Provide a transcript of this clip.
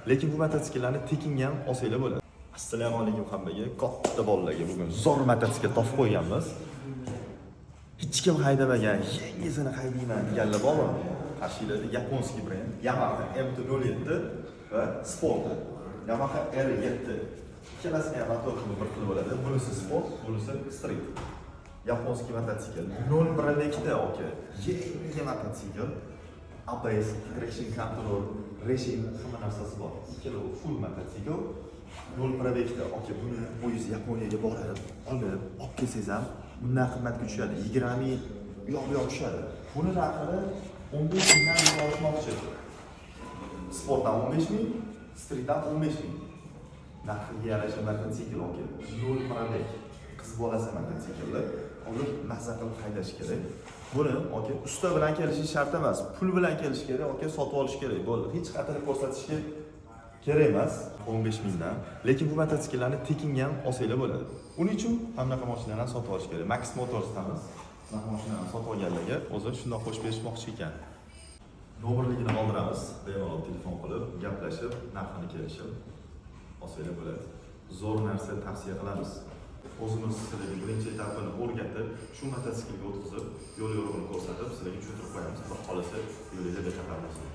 Lekin bu mototsikllarni tekinga ham olsanglar bo'ladi. Assalomu alaykum hammaga, katta bolalarga bugun zo'r mototsikl topib qo'yganmiz. Hech kim haydamagan, yangisini haydayman deganlar bormi? Qarshilarda yaponskiy brend Yamaha MT-07 va Sport. Yamaha R7. Ikkalasini ham motor bir xil bo'ladi. Bunisi Sport, bunisi Street. Yaponskiy mototsikl. 0.2 ta aka. Yangi mototsikl. ABS, traction control, racing hamma narsasi bor. Ikkala full mototsikl. 0.2 ta aka. Buni o'zingiz Yaponiyaga borib, olib kelsangiz ham bundan qimmatga tushadi. 20 ming yo'q tushadi. Buni narxi 15 mingdan yuqorishmoqchi. Sportdan 15 ming, Streetdan 15 ming. Narxiga yarasha mototsikl aka. 0.2 qiz bolasi mototsikli olib mazza qilib haydash kerak. Buni aka usta bilan kelishish shart emas. Pul bilan kelish kerak, aka sotib olish kerak. Bo'ldi. Hech qatini ko'rsatishga kerak emas 15 mingdan. Lekin bu mototsikllarni tekinga ham olsanglar bo'ladi. Uning uchun hamma mashinalarni sotib olish kerak. Max Motors'damiz. Bunaqa mashinani sotib olganlarga o'zi shundoq qo'shib berishmoqchi ekan. Nomerligini qoldiramiz. Bemalol telefon qilib, gaplashib, narxini kelishib olsanglar bo'ladi. Zo'r narsa tavsiya qilamiz. O'zimiz sizlarga birinchi etapini o'rgatib, shu mototsiklga o'tkazib, yo'l yo'rig'ini ko'rsatib, sizlarga tushuntirib qo'yamiz. Xudo xolisa yo'lingizda bexatar bo'lsin.